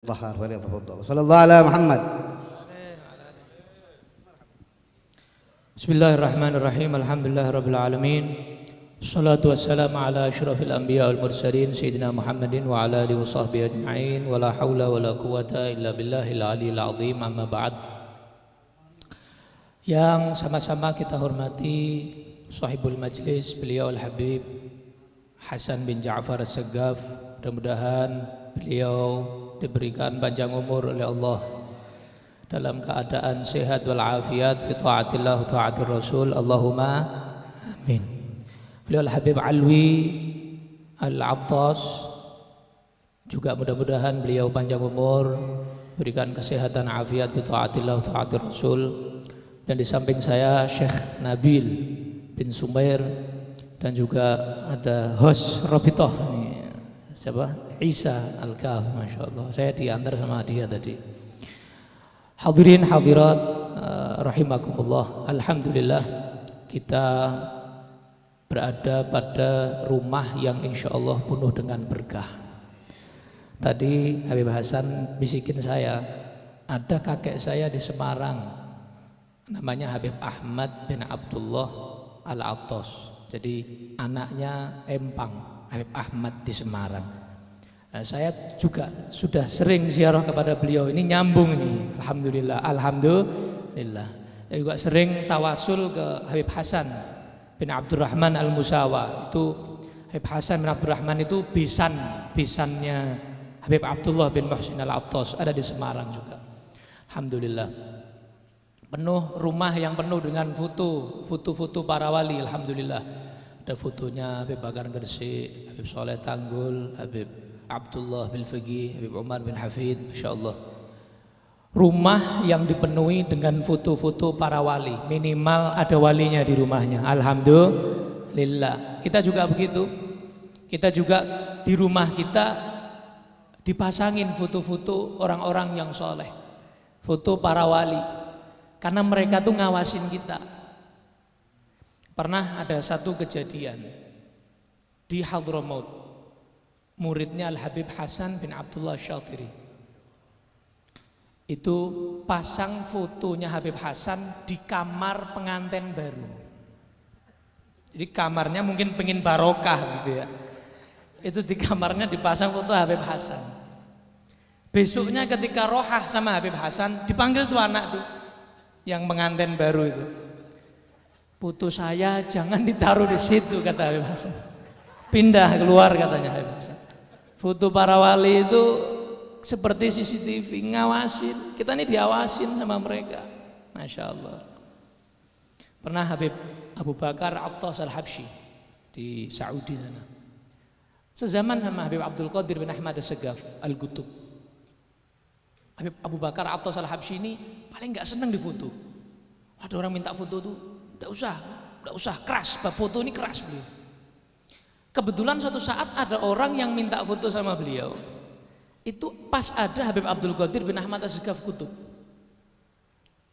ظهر فليتفضل صلى الله على محمد. Bismillahirrahmanirrahim. Alhamdulillahirabbil alamin. Wassalatu wassalamu ala asyrafil anbiya wal mursalin sayyidina Muhammadin wa ala alihi washabbihi ajma'in. Wala haula wala quwata illa billahil aliyil azim. Amma ba'd. Yang sama-sama kita hormati sahibul majlis, beliau Al-Habib Hasan bin Ja'far As-Saggaf. Mudah-mudahan beliau diberikan panjang umur oleh Allah dalam keadaan sehat wal afiat fi taatillah taatir rasul, Allahumma amin. Beliau Al-Habib Alwi Al-Attas juga mudah-mudahan beliau panjang umur, berikan kesehatan afiat fi taatillah taatir rasul. Dan di samping saya Syekh Nabil bin Sumair, dan juga ada host Robitoh ini, siapa? Isa Al-Kaf, Masya Allah. Saya diantar sama dia tadi. Hadirin hadirat rahimakumullah. Alhamdulillah kita berada pada rumah yang insya Allah penuh dengan berkah. Tadi Habib Hasan bisikin saya, ada kakek saya di Semarang, namanya Habib Ahmad bin Abdullah Al-Attas. Jadi anaknya Empang, Habib Ahmad di Semarang. Nah, saya juga sudah sering ziarah kepada beliau. Ini nyambung nih, alhamdulillah, alhamdulillah. Saya juga sering tawasul ke Habib Hasan bin Abdurrahman Al-Musawa. Itu Habib Hasan bin Abdurrahman itu bisannya Habib Abdullah bin Muhsin Al-Attas, ada di Semarang juga. Alhamdulillah. Penuh rumah yang penuh dengan foto-foto para wali, alhamdulillah. Ada fotonya Habib Bakar Gresik, Habib Soleh Tanggul, Habib Abdullah bin Faqih, Habib Umar bin Hafid, Masya Allah. Rumah yang dipenuhi dengan foto-foto para wali, minimal ada walinya di rumahnya, alhamdulillah. Kita juga begitu. Kita juga di rumah kita dipasangin foto-foto orang-orang yang soleh, foto para wali, karena mereka tuh ngawasin kita. Pernah ada satu kejadian di Hadramaut, muridnya Al-Habib Hasan bin Abdullah Syatiri itu pasang fotonya Habib Hasan di kamar pengantin baru. Jadi kamarnya mungkin pengen barokah gitu ya, itu di kamarnya dipasang foto Habib Hasan. Besoknya ketika rohah sama Habib Hasan, dipanggil tuh anak tuh yang pengantin baru itu, foto saya jangan ditaruh di situ, kata Habib Hasan. Pindah keluar, katanya Habib Hasan. Foto para wali itu seperti CCTV, ngawasin. Kita ini diawasin sama mereka, Masya Allah. Pernah Habib Abu Bakar Attas Al-Habsyi di Saudi sana, sezaman sama Habib Abdul Qadir bin Ahmad As-Saggaf Al-Qutub. Habib Abu Bakar Attas Al-Habsyi ini paling gak seneng difoto. Ada orang minta foto tuh, gak usah, keras, bab foto ini keras beliau. Kebetulan suatu saat ada orang yang minta foto sama beliau. Itu pas ada Habib Abdul Qadir bin Ahmad As-Saggaf Qutub.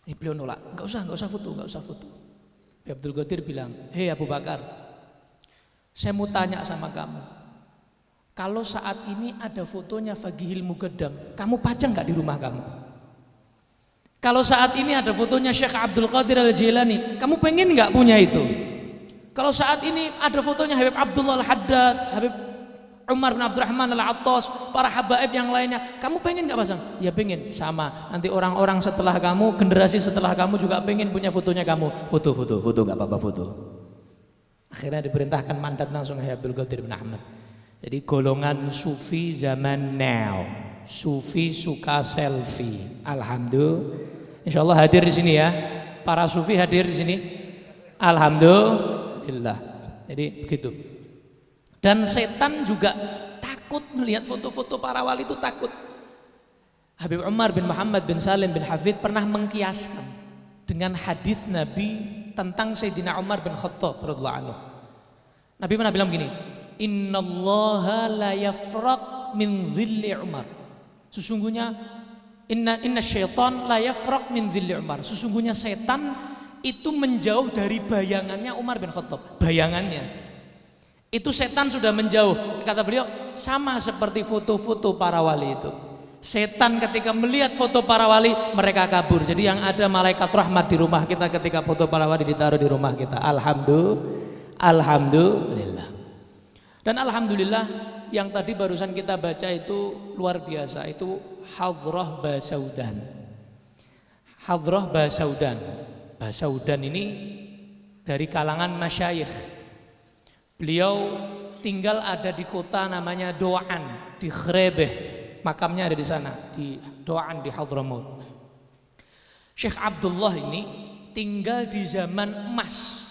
Ini beliau nolak, gak usah foto. Habib Abdul Qadir bilang, hei Abu Bakar, saya mau tanya sama kamu, kalau saat ini ada fotonya Faqihil Muqaddam, kamu pajang gak di rumah kamu? Kalau saat ini ada fotonya Syekh Abdul Qadir Al-Jilani, kamu pengen gak punya itu? Kalau saat ini ada fotonya Habib Abdullah Al-Haddad, Habib Umar bin Abdurrahman Al-Attas, para habaib yang lainnya, kamu pengen gak pasang? Ya pengen. Sama, nanti orang-orang setelah kamu, generasi setelah kamu juga pengen punya fotonya kamu. Foto gak apa-apa foto. Akhirnya diperintahkan mandat langsung Habib Abdul Qadir bin Ahmad. Jadi golongan sufi zaman now, sufi suka selfie. Alhamdulillah. Insya Allah hadir di sini ya. Para sufi hadir di sini. Alhamdulillah. Jadi begitu. Dan setan juga takut melihat foto-foto para wali, itu takut. Habib Umar bin Muhammad bin Salim bin Hafid pernah mengkiaskan dengan hadis Nabi tentang Sayyidina Umar bin Khattab radhiyallahu anhu. Nabi pernah bilang begini, innallaha la yafraq min dhilli Umar. Sesungguhnya inna syaitan la yafraq min dhilli Umar. Sesungguhnya setan itu menjauh dari bayangannya Umar bin Khattab. Bayangannya itu setan sudah menjauh. Kata beliau sama seperti foto-foto para wali itu. Setan ketika melihat foto para wali, mereka kabur. Jadi yang ada malaikat rahmat di rumah kita ketika foto para wali ditaruh di rumah kita. Alhamdulillah. Dan alhamdulillah yang tadi barusan kita baca itu luar biasa. Itu Hadrah Basaudan. Hadrah Basaudan. Basaudan ini dari kalangan masyayikh. Beliau tinggal ada di kota namanya Doan di Khrebeh. Makamnya ada di sana, di Doan di Hadramaut. Syekh Abdullah ini tinggal di zaman emas,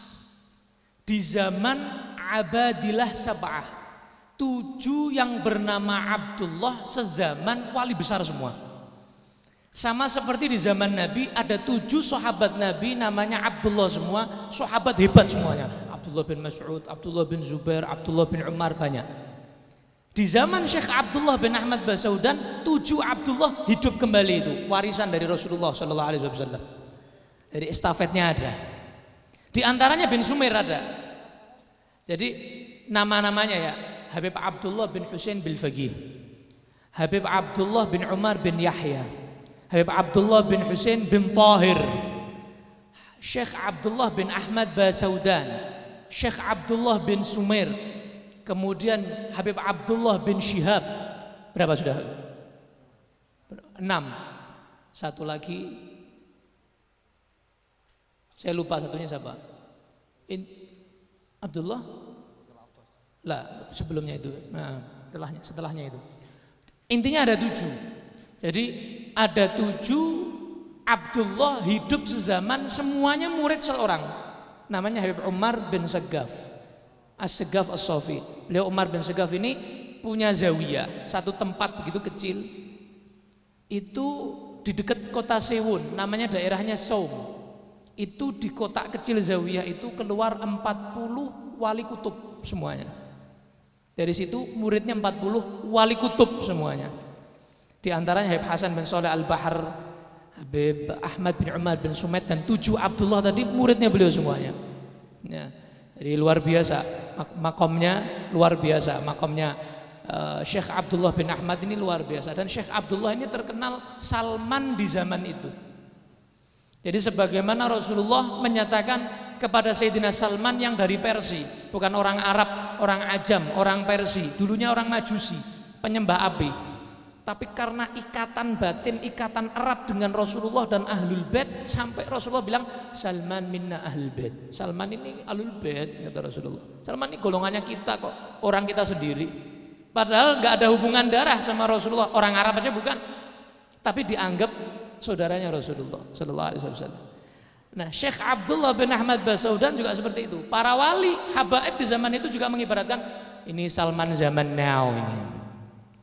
di zaman Abadilah Sab'ah. 7 yang bernama Abdullah sezaman wali besar semua. Sama seperti di zaman Nabi ada 7 sahabat Nabi namanya Abdullah semua, sahabat hebat semuanya. Abdullah bin Mas'ud, Abdullah bin Zubair, Abdullah bin Umar, banyak. Di zaman Syekh Abdullah bin Ahmad Basaudan, 7 Abdullah hidup kembali itu, warisan dari Rasulullah Sallallahu Alaihi Wasallam. Jadi estafetnya ada. Di antaranya bin Sumair ada. Jadi nama-namanya ya, Habib Abdullah bin Husain bin Faqih, Habib Abdullah bin Umar bin Yahya, Habib Abdullah bin Husain bin Tahir, Syekh Abdullah bin Ahmad Basaudan, Syekh Abdullah bin Sumair, kemudian Habib Abdullah bin Syihab. Berapa sudah? 6. Satu lagi saya lupa, satunya siapa? Abdullah? Lah, sebelumnya itu. Nah, setelahnya itu. Intinya ada 7. Jadi ada 7 Abdullah hidup sezaman, semuanya murid seorang. Namanya Habib Umar bin Saggaf. As-Saggaf As-Sofi. Beliau Umar bin Saggaf ini punya zawiyah, satu tempat begitu kecil. Itu di dekat kota Sewun, namanya daerahnya Saum. Itu di kota kecil zawiyah itu keluar 40 wali kutub semuanya. Dari situ muridnya 40 wali kutub semuanya. Di antaranya Habib Hasan bin Shalih Al-Bahr, Habib Ahmad bin Umar bin Sumaid, dan 7 Abdullah tadi muridnya beliau semuanya. Ya. Jadi luar biasa, makomnya luar biasa, makomnya Syekh Abdullah bin Ahmad ini luar biasa. Dan Syekh Abdullah ini terkenal Salman di zaman itu. Jadi sebagaimana Rasulullah menyatakan kepada Sayyidina Salman yang dari Persia, bukan orang Arab, orang Ajam, orang Persia, dulunya orang Majusi, penyembah api. Tapi karena ikatan batin, ikatan erat dengan Rasulullah dan Ahlul Bait, sampai Rasulullah bilang, Salman minna Ahlul Bait. Salman ini Ahlul Bait, kata Rasulullah. Salman ini golongannya kita kok, orang kita sendiri. Padahal gak ada hubungan darah sama Rasulullah, orang Arab aja bukan. Tapi dianggap saudaranya Rasulullah Sallallahu Alaihi Wasallam. Nah, Syekh Abdullah bin Ahmad Basaudan juga seperti itu. Para wali, habaib di zaman itu juga mengibaratkan, ini Salman zaman now ini.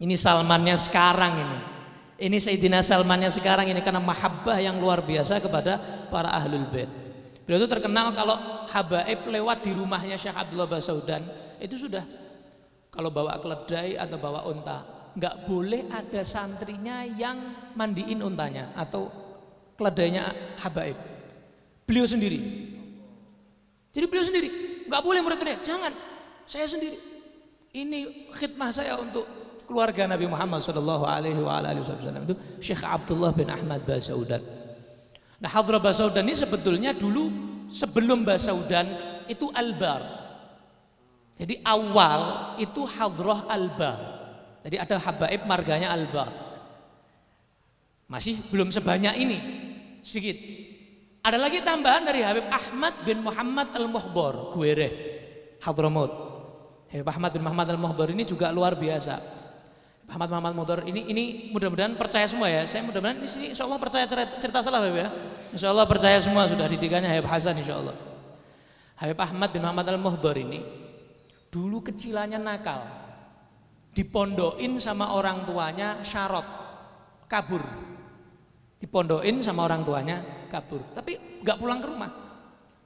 Ini Salmannya sekarang ini. Ini Sayyidina Salmannya sekarang ini, karena mahabbah yang luar biasa kepada para Ahlul Bait. Beliau itu terkenal kalau habaib lewat di rumahnya Syekh Abdullah Basaudan, itu sudah kalau bawa keledai atau bawa unta, nggak boleh ada santrinya yang mandiin untanya atau keledainya habaib. Beliau sendiri. Jadi beliau sendiri, nggak boleh murid-muridnya, jangan, saya sendiri. Ini khidmah saya untuk keluarga Nabi Muhammad Sallallahu Alaihi Wasallam. Itu Syekh Abdullah bin Ahmad Basaudan. Nah, Hadrah Basaudan ini sebetulnya dulu sebelum Basaudan itu Al-Bar. Jadi awal itu Hadrah Al-Bar. Jadi ada habaib marganya Al-Bar. Masih belum sebanyak ini, sedikit. Ada lagi tambahan dari Habib Ahmad bin Muhammad Al-Muhdhar, Guereh, Hadramaut. Habib Ahmad bin Muhammad Al-Muhdhar ini juga luar biasa. Ahmad Muhammad Muhdhar ini mudah-mudahan percaya semua ya. Saya mudah-mudahan di sini insyaallah percaya cerita salah Habib ya. Insyaallah percaya semua, sudah didikannya Habib Hasan insyaallah. Habib Ahmad bin Muhammad Al-Muhdhar ini dulu kecilannya nakal. Dipondokin sama orang tuanya syarot, kabur. Dipondokin sama orang tuanya kabur. Tapi enggak pulang ke rumah.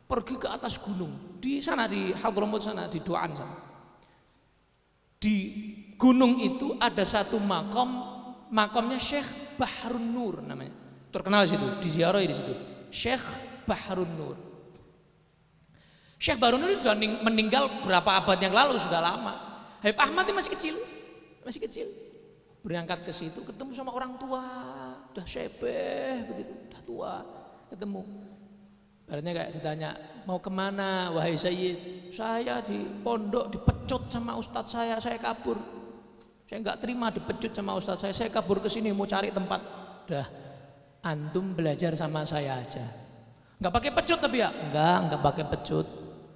Pergi ke atas gunung. Di sana di Hadramaut sana, di Doan sana. Di gunung itu ada satu makomnya Syekh Bahrun Nur namanya. Terkenal di situ, diziarahi di situ. Syekh Bahrun Nur. Syekh Bahrun Nur sudah meninggal berapa abad yang lalu, sudah lama. Habib Ahmad ini masih kecil. Berangkat ke situ ketemu sama orang tua, udah syebeh begitu, udah tua, ketemu. Baratnya kayak ditanya, mau kemana wahai Sayyid? Saya di pondok dipecut sama ustadz saya kabur. Saya nggak terima dipecut sama ustadz saya kabur ke sini mau cari tempat. Udah, antum belajar sama saya aja. Nggak pakai pecut tapi ya? Nggak pakai pecut,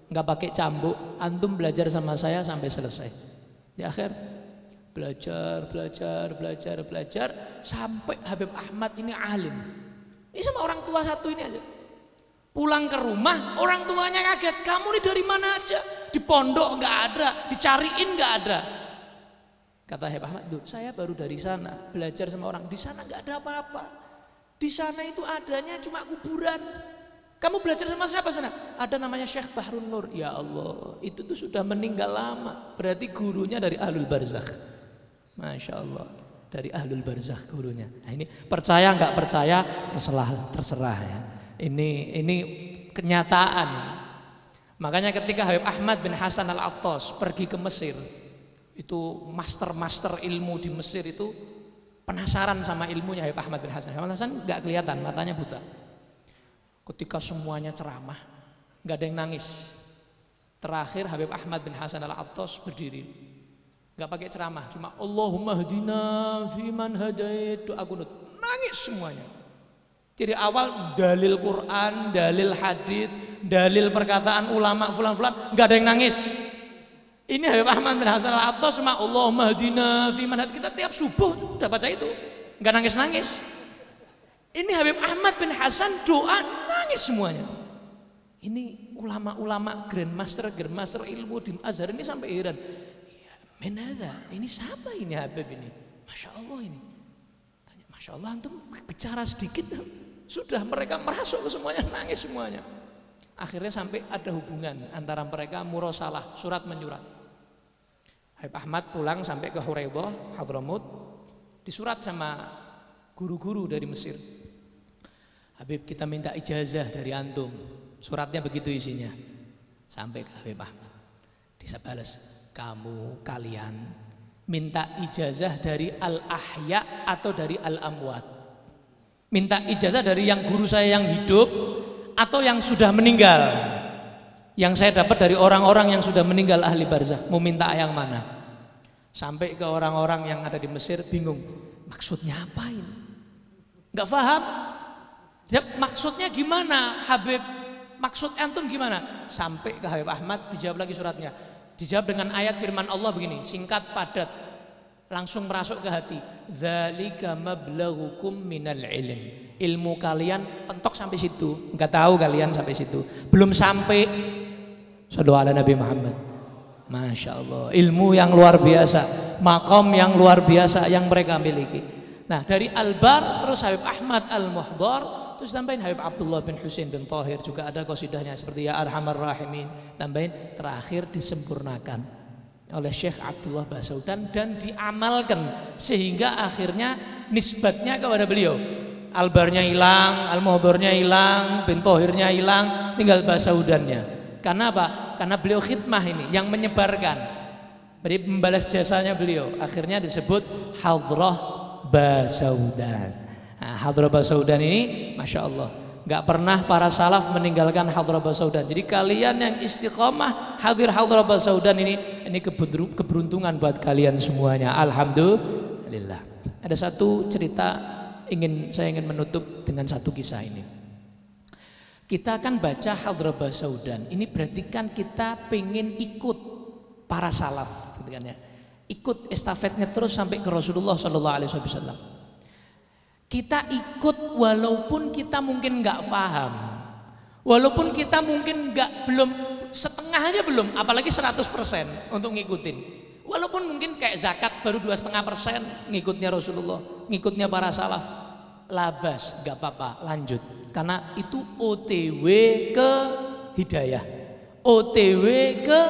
nggak pakai cambuk. Antum belajar sama saya sampai selesai. Di akhir belajar sampai Habib Ahmad ini alim. Ini sama orang tua satu ini aja. Pulang ke rumah, orang tuanya kaget. Kamu ini dari mana aja? Di pondok nggak ada, dicariin nggak ada. Kata Habib Ahmad, saya baru dari sana belajar sama orang. Di sana nggak ada apa-apa. Di sana itu adanya cuma kuburan. Kamu belajar sama siapa sana? Ada namanya Syekh Bahrun Nur. Ya Allah, itu tuh sudah meninggal lama. Berarti gurunya dari Ahlul Barzakh. Masya Allah, dari Ahlul Barzakh gurunya. Nah ini percaya nggak percaya terserah ya. Ini kenyataan. Makanya ketika Habib Ahmad bin Hasan Al-Attas pergi ke Mesir, itu master ilmu di Mesir itu penasaran sama ilmunya Habib Ahmad bin Hasan. Habib Hasan nggak kelihatan, matanya buta. Ketika semuanya ceramah, nggak ada yang nangis. Terakhir Habib Ahmad bin Hasan Al-Attas berdiri, nggak pakai ceramah, cuma Allahumma hdina fiman hadait, doa kunut, nangis semuanya. Jadi awal dalil Quran, dalil hadis, dalil perkataan ulama fulan-fulan, nggak ada yang nangis. Ini Habib Ahmad bin Hasan Al-Attas cuma Allahumma hdina fiman hadait, kita tiap subuh udah baca itu, nggak nangis-nangis. Ini Habib Ahmad bin Hasan doa nangis semuanya. Ini ulama-ulama grandmaster ilmu di Azhar ini sampai heran. Ya, menada, ini siapa ini Habib ini? Masya Allah ini. Tanya, Masya Allah antum bicara sedikit sudah mereka merasuk ke semuanya, nangis semuanya. Akhirnya sampai ada hubungan antara mereka, murasalah, surat menyurat. Habib Ahmad pulang sampai ke Huraidah, Hadramut, disurat sama guru-guru dari Mesir. Habib, kita minta ijazah dari antum. Suratnya begitu isinya. Sampai ke Habib Ahmad. Bisa balas, kalian minta ijazah dari al-ahya atau dari al-amwat? Minta ijazah dari yang guru saya yang hidup atau yang sudah meninggal? Yang saya dapat dari orang-orang yang sudah meninggal ahli barzakh. Mau minta yang mana? Sampai ke orang-orang yang ada di Mesir bingung. Maksudnya apa ini? Gak paham. Maksudnya gimana Habib? Maksud antum gimana? Sampai ke Habib Ahmad dijawab lagi suratnya. Dijawab dengan ayat firman Allah begini, singkat padat, langsung merasuk ke hati. Dzalika mablaghukum minal ilm. Ilmu kalian pentok sampai situ. Enggak tahu kalian sampai situ. Belum sampai. Shallu ala Nabi Muhammad. Masya Allah. Ilmu yang luar biasa, maqam yang luar biasa yang mereka miliki. Nah dari Al-Bar terus Habib Ahmad Al-Muhdar, terus tambahin Habib Abdullah bin Husain bin Tahir, juga ada qasidahnya seperti Ya Arhamar Rahimin. Tambahin, terakhir disempurnakan oleh Syekh Abdullah Basaudan dan diamalkan sehingga akhirnya nisbatnya kepada beliau. Albarnya hilang, Al-Muhdharnya hilang, bin Tahirnya hilang, tinggal Basaudannya. Karena apa? Karena beliau khidmah ini yang menyebarkan. Jadi membalas jasanya beliau. Akhirnya disebut Hadrah Basaudan. Nah, Hadrah Basaudan ini Masya Allah, gak pernah para salaf meninggalkan Hadrah Basaudan. Jadi kalian yang istiqomah hadir Hadrah Basaudan ini keberuntungan buat kalian semuanya. Alhamdulillah. Ada satu cerita saya ingin menutup dengan satu kisah ini. Kita akan baca Hadrah Basaudan. Ini berarti kan kita pengen ikut para salaf, gitu kan ya. Ikut estafetnya terus sampai ke Rasulullah Sallallahu Alaihi Wasallam. Kita ikut walaupun kita mungkin nggak paham, walaupun kita mungkin belum setengah aja belum, apalagi 100% untuk ngikutin. Walaupun mungkin kayak zakat baru 2,5% ngikutnya Rasulullah, ngikutnya para salaf, labas, nggak apa-apa, lanjut. Karena itu OTW ke hidayah, OTW ke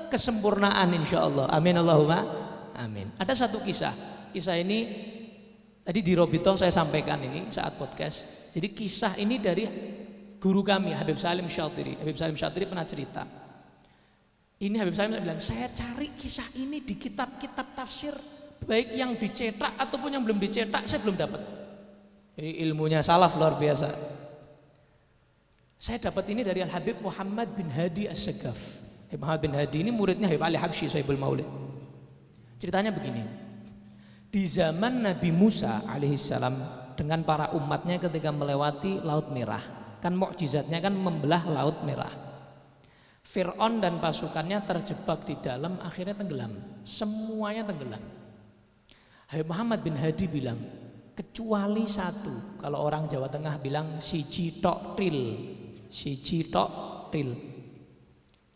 kesempurnaan insya Allah. Amin Allahumma amin. Ada satu kisah ini tadi di Robitoh saya sampaikan ini saat podcast. Jadi kisah ini dari guru kami Habib Salim Syatiri. Habib Salim Syatiri pernah cerita. Ini Habib Salim bilang, saya cari kisah ini di kitab-kitab tafsir baik yang dicetak ataupun yang belum dicetak saya belum dapat. Jadi ilmunya salaf luar biasa. Saya dapat ini dari Al Habib Muhammad bin Hadi As-Sagaf. Muhammad bin Hadi ini muridnya Habib Ali Habsyi Sahibul Maulid. Ceritanya begini. Di zaman Nabi Musa alaihissalam dengan para umatnya ketika melewati Laut Merah, kan mukjizatnya kan membelah Laut Merah. Fir'aun dan pasukannya terjebak di dalam, akhirnya tenggelam. Semuanya tenggelam. Habib Muhammad bin Hadi bilang, kecuali satu. Kalau orang Jawa Tengah bilang siji tok tril. Siji tok tril.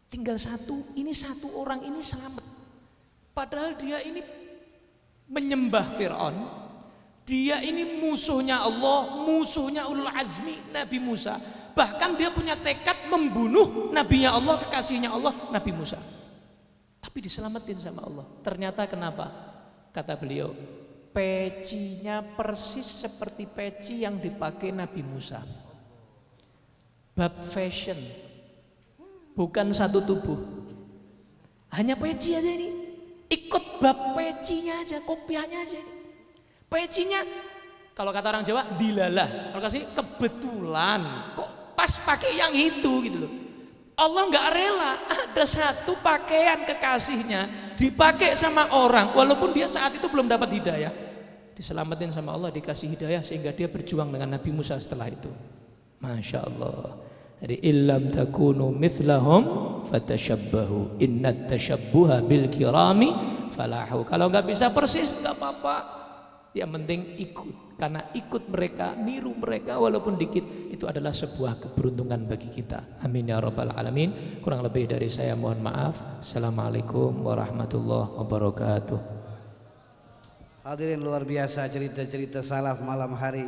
Tinggal satu, ini satu orang ini selamat. Padahal dia ini menyembah Fir'aun. Dia ini musuhnya Allah, musuhnya ulul azmi Nabi Musa. Bahkan dia punya tekad membunuh nabinya Allah, kekasihnya Allah, Nabi Musa. Tapi diselamatin sama Allah. Ternyata kenapa? Kata beliau, pecinya persis seperti peci yang dipakai Nabi Musa. Bab fashion, bukan satu tubuh. Hanya peci aja ini. Ikut bab pecinya aja, kopiahnya aja ini. Pecinya, kalau kata orang Jawa, dilalah. Kalau kasih kebetulan, kok pas pakai yang itu gitu loh. Allah nggak rela ada satu pakaian kekasihnya dipakai sama orang, walaupun dia saat itu belum dapat hidayah, diselamatin sama Allah, dikasih hidayah sehingga dia berjuang dengan Nabi Musa setelah itu. Masya Allah. Jadi illam takunu mithlahum fatashabbahu innat tashabbuha bil kirami falahu. Kalau nggak bisa persis nggak apa-apa, yang penting ikut, karena ikut mereka, niru mereka walaupun dikit, itu adalah sebuah keberuntungan bagi kita. Amin ya rabbal alamin. Kurang lebih dari saya mohon maaf. Assalamualaikum warahmatullahi wabarakatuh. Hadirin luar biasa cerita-cerita salaf malam hari